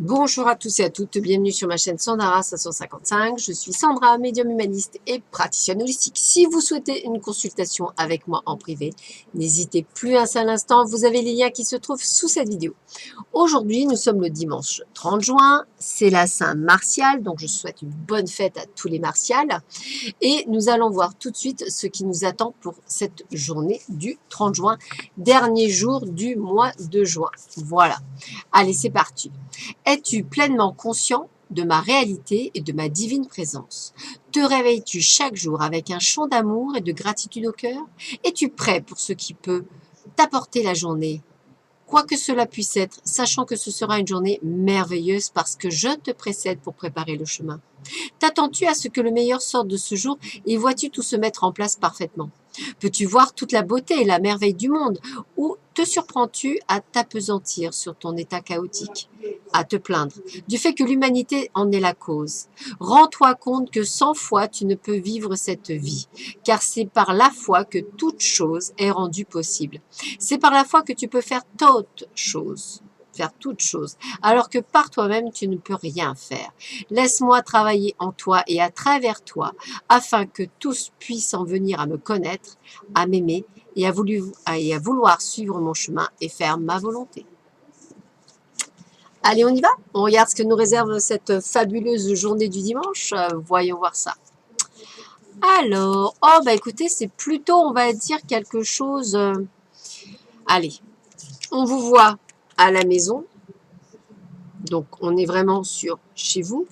Bonjour à tous et à toutes, bienvenue sur ma chaîne Sandara 555. Je suis Sandra, médium humaniste et praticienne holistique. Si vous souhaitez une consultation avec moi en privé, n'hésitez plus un seul instant, vous avez les liens qui se trouvent sous cette vidéo. Aujourd'hui, nous sommes le dimanche 30 juin, c'est la Saint Martial, donc je souhaite une bonne fête à tous les martials. Et nous allons voir tout de suite ce qui nous attend pour cette journée du 30 juin, dernier jour du mois de juin. Voilà, allez c'est parti. Es-tu pleinement conscient de ma réalité et de ma divine présence? Te réveilles-tu chaque jour avec un chant d'amour et de gratitude au cœur? Es-tu prêt pour ce qui peut t'apporter la journée? Quoi que cela puisse être, sachant que ce sera une journée merveilleuse parce que je te précède pour préparer le chemin. T'attends-tu à ce que le meilleur sorte de ce jour et vois-tu tout se mettre en place parfaitement? Peux-tu voir toute la beauté et la merveille du monde ou te surprends-tu à t'appesantir sur ton état chaotique, à te plaindre du fait que l'humanité en est la cause? Rends-toi compte que sans foi tu ne peux vivre cette vie, car c'est par la foi que toute chose est rendue possible. C'est par la foi que tu peux faire toute chose, alors que par toi-même tu ne peux rien faire. Laisse-moi travailler en toi et à travers toi, afin que tous puissent en venir à me connaître, à m'aimer et à vouloir suivre mon chemin et faire ma volonté. Allez, on y va? On regarde ce que nous réserve cette fabuleuse journée du dimanche. Voyons voir ça. Alors, oh bah écoutez, c'est plutôt, on va dire, quelque chose... allez, on vous voit à la maison, donc on est vraiment sur chez vous.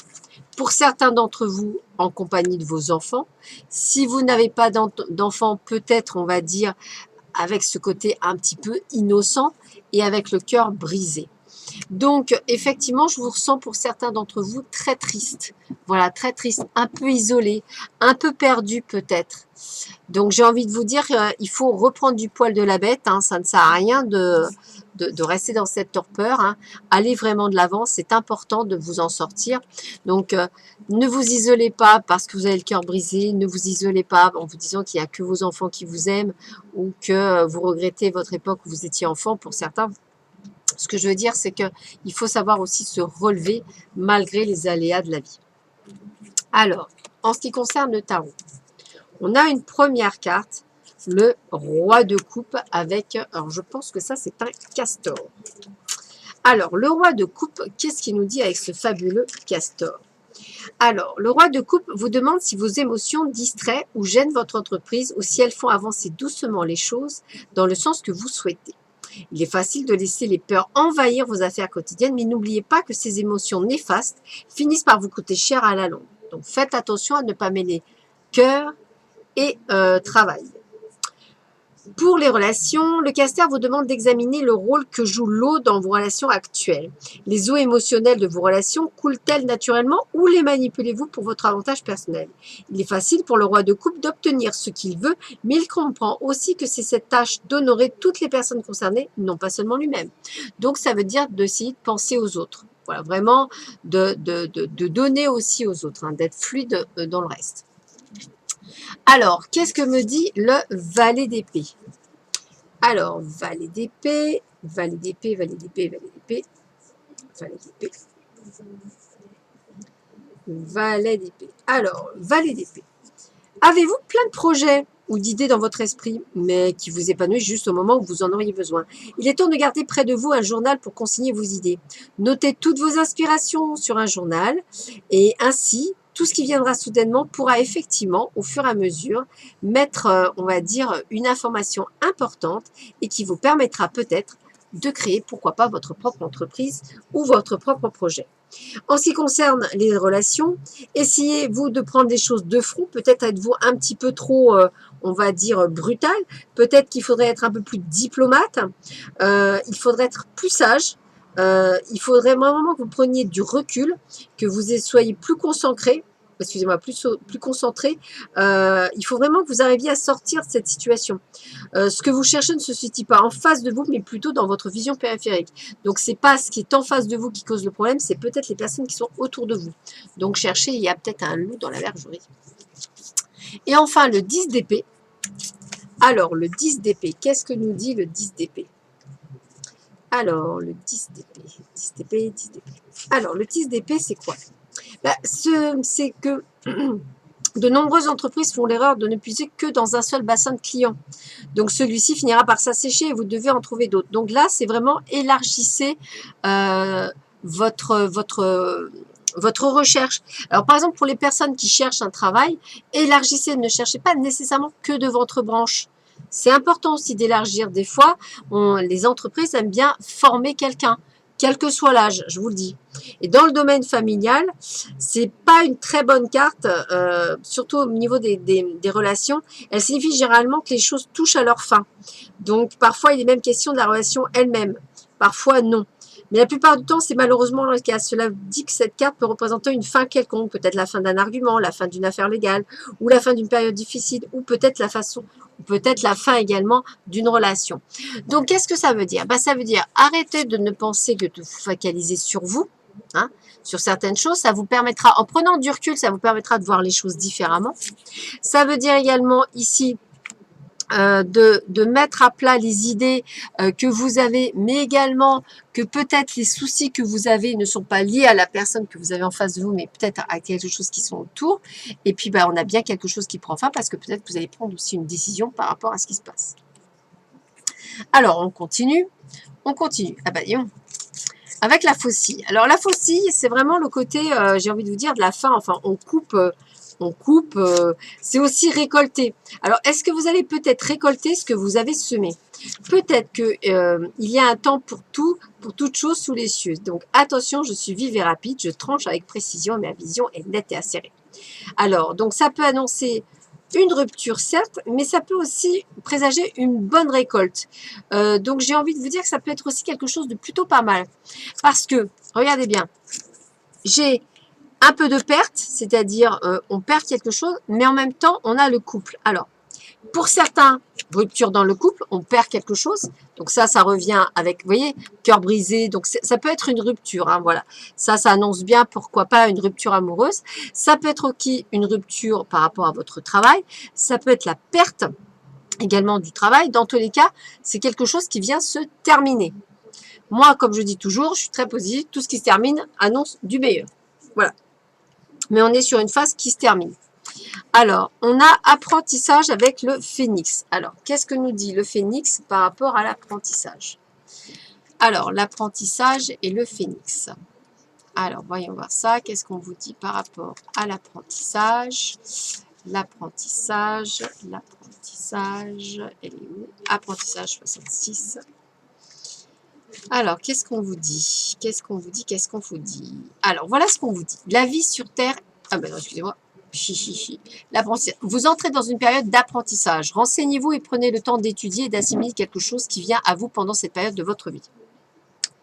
Pour certains d'entre vous, en compagnie de vos enfants. Si vous n'avez pas d'enfants, peut-être, on va dire, avec ce côté un petit peu innocent et avec le cœur brisé. Donc, effectivement, je vous ressens pour certains d'entre vous très triste. Voilà, très triste, un peu isolé, un peu perdu peut-être. Donc, j'ai envie de vous dire, il faut reprendre du poil de la bête. Hein, ça ne sert à rien de rester dans cette torpeur. Hein. Allez vraiment de l'avant, c'est important de vous en sortir. Donc, ne vous isolez pas parce que vous avez le cœur brisé. Ne vous isolez pas en vous disant qu'il n'y a que vos enfants qui vous aiment ou que vous regrettez votre époque où vous étiez enfant. Pour certains, ce que je veux dire, c'est qu'il faut savoir aussi se relever malgré les aléas de la vie. Alors, en ce qui concerne le tarot, on a une première carte, le roi de coupe avec, alors je pense que ça c'est un castor. Alors, le roi de coupe, qu'est-ce qu'il nous dit avec ce fabuleux castor? Alors, le roi de coupe vous demande si vos émotions distraient ou gênent votre entreprise ou si elles font avancer doucement les choses dans le sens que vous souhaitez. Il est facile de laisser les peurs envahir vos affaires quotidiennes, mais n'oubliez pas que ces émotions néfastes finissent par vous coûter cher à la longue. Donc, faites attention à ne pas mêler cœur et travail. Pour les relations, le castor vous demande d'examiner le rôle que joue l'eau dans vos relations actuelles. Les eaux émotionnelles de vos relations coulent-elles naturellement ou les manipulez-vous pour votre avantage personnel? Il est facile pour le roi de coupe d'obtenir ce qu'il veut, mais il comprend aussi que c'est cette tâche d'honorer toutes les personnes concernées, non pas seulement lui-même. Donc ça veut dire d'essayer de penser aux autres. Voilà, vraiment de donner aussi aux autres, hein, d'être fluide dans le reste. Alors, qu'est-ce que me dit le valet d'épée? Alors, valet d'épée, valet d'épée, valet d'épée, valet d'épée, valet d'épée, valet d'épée. Alors, valet d'épée. Avez-vous plein de projets ou d'idées dans votre esprit, mais qui vous épanouissent juste au moment où vous en auriez besoin? Il est temps de garder près de vous un journal pour consigner vos idées. Notez toutes vos inspirations sur un journal et ainsi, tout ce qui viendra soudainement pourra effectivement, au fur et à mesure, mettre, on va dire, une information importante et qui vous permettra peut-être de créer, pourquoi pas, votre propre entreprise ou votre propre projet. En ce qui concerne les relations, essayez-vous de prendre des choses de front. Peut-être êtes-vous un petit peu trop, on va dire, brutal. Peut-être qu'il faudrait être un peu plus diplomate. Il faudrait être plus sage. Il faudrait vraiment que vous preniez du recul, que vous soyez plus concentré. Excusez-moi, plus concentré. Il faut vraiment que vous arriviez à sortir de cette situation. Ce que vous cherchez ne se situe pas en face de vous, mais plutôt dans votre vision périphérique. Donc, ce n'est pas ce qui est en face de vous qui cause le problème, c'est peut-être les personnes qui sont autour de vous. Donc, cherchez, il y a peut-être un loup dans la bergerie. Et enfin, le 10 d'épée. Alors, le 10 d'épée, qu'est-ce que nous dit le 10 d'épée? Alors, le 10 d'épée, 10 d'épée, 10 d'épée. Alors, le 10 d'épée, c'est quoi? Bah, c'est que de nombreuses entreprises font l'erreur de ne puiser que dans un seul bassin de clients. Donc, celui-ci finira par s'assécher et vous devez en trouver d'autres. Donc là, c'est vraiment élargissez votre recherche. Alors, par exemple, pour les personnes qui cherchent un travail, élargissez, ne cherchez pas nécessairement que de votre branche. C'est important aussi d'élargir. Des fois, les entreprises aiment bien former quelqu'un, quel que soit l'âge, je vous le dis. Et dans le domaine familial, c'est pas une très bonne carte, surtout au niveau des relations. Elle signifie généralement que les choses touchent à leur fin. Donc, parfois, il est même question de la relation elle-même. Parfois, non. Mais la plupart du temps, c'est malheureusement le cas. Cela dit que cette carte peut représenter une fin quelconque, peut-être la fin d'un argument, la fin d'une affaire légale, ou la fin d'une période difficile, ou peut-être la fin également d'une relation. Donc, qu'est-ce que ça veut dire? Ça veut dire arrêtez de ne penser que de vous focaliser sur vous, hein, sur certaines choses. Ça vous permettra, en prenant du recul, ça vous permettra de voir les choses différemment. Ça veut dire également ici de mettre à plat les idées que vous avez, mais également que peut-être les soucis que vous avez ne sont pas liés à la personne que vous avez en face de vous, mais peut-être à quelque chose qui sont autour. Et puis, on a bien quelque chose qui prend fin parce que peut-être que vous allez prendre aussi une décision par rapport à ce qui se passe. Alors, on continue. On continue. Disons. Avec la faucille. Alors, la faucille, c'est vraiment le côté, j'ai envie de vous dire, de la fin. Enfin, on coupe, c'est aussi récolter. Alors, est-ce que vous allez peut-être récolter ce que vous avez semé? Peut-être qu'il y a un temps pour toute chose sous les cieux. Donc, attention, je suis vive et rapide, je tranche avec précision, ma vision est nette et acérée. Alors, donc ça peut annoncer une rupture, certes, mais ça peut aussi présager une bonne récolte. Donc, j'ai envie de vous dire que ça peut être aussi quelque chose de plutôt pas mal. Parce que, regardez bien, j'ai un peu de perte, c'est-à-dire on perd quelque chose, mais en même temps, on a le couple. Alors, pour certains, rupture dans le couple, on perd quelque chose. Donc ça revient avec, vous voyez, cœur brisé. Donc ça peut être une rupture, hein, voilà. Ça annonce bien, pourquoi pas, une rupture amoureuse. Ça peut être aussi une rupture par rapport à votre travail. Ça peut être la perte également du travail. Dans tous les cas, c'est quelque chose qui vient se terminer. Moi, comme je dis toujours, je suis très positive. Tout ce qui se termine annonce du meilleur. Voilà. Mais on est sur une phase qui se termine. Alors, on a apprentissage avec le phénix. Alors, qu'est-ce que nous dit le phénix par rapport à l'apprentissage? Alors, l'apprentissage et le phénix. Alors, voyons voir ça. Qu'est-ce qu'on vous dit par rapport à l'apprentissage? L'apprentissage, elle est où? Apprentissage 66. Alors, qu'est-ce qu'on vous dit? Qu'est-ce qu'on vous dit? Alors, voilà ce qu'on vous dit. La vie sur Terre... Ah ben non, excusez-moi. Vous entrez dans une période d'apprentissage. Renseignez-vous et prenez le temps d'étudier et d'assimiler quelque chose qui vient à vous pendant cette période de votre vie.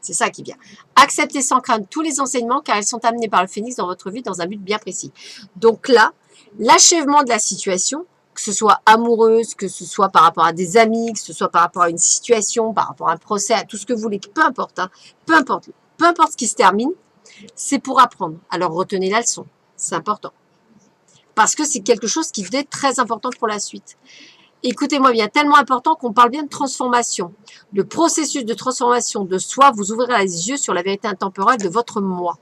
C'est ça qui vient. Acceptez sans crainte tous les enseignements car ils sont amenés par le phénix dans votre vie dans un but bien précis. Donc là, l'achèvement de la situation, que ce soit amoureuse, que ce soit par rapport à des amis, que ce soit par rapport à une situation, par rapport à un procès, à tout ce que vous voulez, peu importe, hein, peu importe ce qui se termine, c'est pour apprendre. Alors retenez la leçon, c'est important. Parce que c'est quelque chose qui est très important pour la suite. Écoutez-moi bien, tellement important qu'on parle bien de transformation. Le processus de transformation de soi vous ouvrira les yeux sur la vérité intemporelle de votre moi.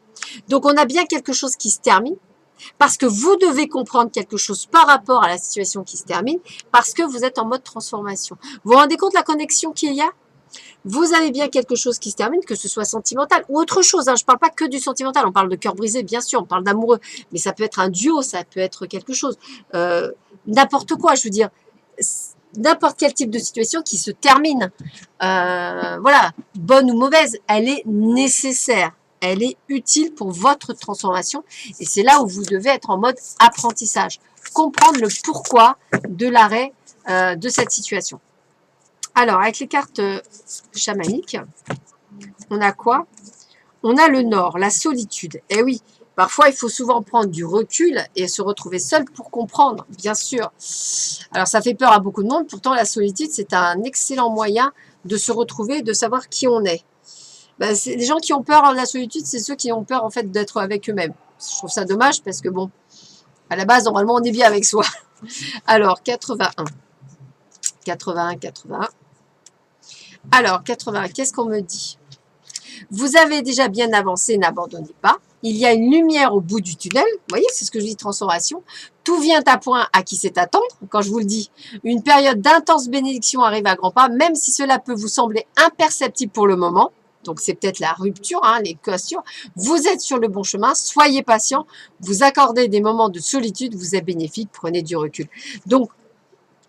Donc, on a bien quelque chose qui se termine parce que vous devez comprendre quelque chose par rapport à la situation qui se termine parce que vous êtes en mode transformation. Vous vous rendez compte de la connexion qu'il y a? Vous avez bien quelque chose qui se termine, que ce soit sentimental ou autre chose. Hein. Je ne parle pas que du sentimental, on parle de cœur brisé, bien sûr, on parle d'amoureux. Mais ça peut être un duo, ça peut être quelque chose. N'importe quoi, je veux dire. N'importe quel type de situation qui se termine. Voilà, bonne ou mauvaise, elle est nécessaire. Elle est utile pour votre transformation. Et c'est là où vous devez être en mode apprentissage. Comprendre le pourquoi de l'arrêt de cette situation. Alors, avec les cartes chamaniques, on a quoi? On a le nord, la solitude. Eh oui, parfois, il faut souvent prendre du recul et se retrouver seul pour comprendre, bien sûr. Alors, ça fait peur à beaucoup de monde. Pourtant, la solitude, c'est un excellent moyen de se retrouver, de savoir qui on est. Les gens qui ont peur de la solitude, c'est ceux qui ont peur, en fait, d'être avec eux-mêmes. Je trouve ça dommage parce que, bon, à la base, normalement, on est bien avec soi. Alors, 81. 81. Alors, 80, qu'est-ce qu'on me dit? Vous avez déjà bien avancé, n'abandonnez pas. Il y a une lumière au bout du tunnel. Vous voyez, c'est ce que je dis, transformation. Tout vient à point à qui sait attendre. Quand je vous le dis, une période d'intense bénédiction arrive à grands pas, même si cela peut vous sembler imperceptible pour le moment. Donc, c'est peut-être la rupture, hein, les cassures. Vous êtes sur le bon chemin. Soyez patient. Vous accordez des moments de solitude. Vous êtes bénéfique. Prenez du recul. Donc,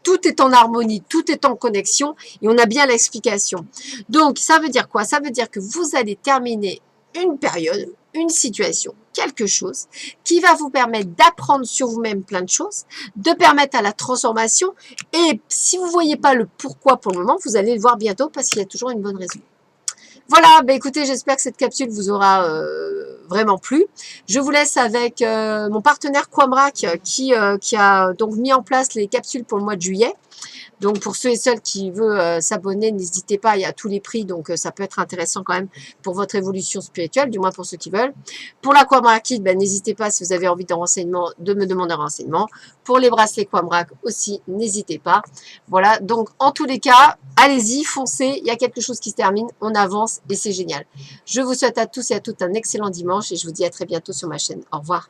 tout est en harmonie, tout est en connexion et on a bien l'explication. Donc, ça veut dire quoi? Ça veut dire que vous allez terminer une période, une situation, quelque chose qui va vous permettre d'apprendre sur vous-même plein de choses, de permettre à la transformation et si vous ne voyez pas le pourquoi pour le moment, vous allez le voir bientôt parce qu'il y a toujours une bonne raison. Voilà, bah écoutez, j'espère que cette capsule vous aura vraiment plu. Je vous laisse avec mon partenaire Quamrac qui a donc mis en place les capsules pour le mois de juillet. Donc, pour ceux et celles qui veulent s'abonner, n'hésitez pas, il y a tous les prix, donc ça peut être intéressant quand même pour votre évolution spirituelle, du moins pour ceux qui veulent. Pour la Quamrac Kit, ben, n'hésitez pas, si vous avez envie de renseignements, de me demander un renseignement. Pour les bracelets Quamrac aussi, n'hésitez pas. Voilà, donc en tous les cas, allez-y, foncez, il y a quelque chose qui se termine, on avance et c'est génial. Je vous souhaite à tous et à toutes un excellent dimanche et je vous dis à très bientôt sur ma chaîne. Au revoir.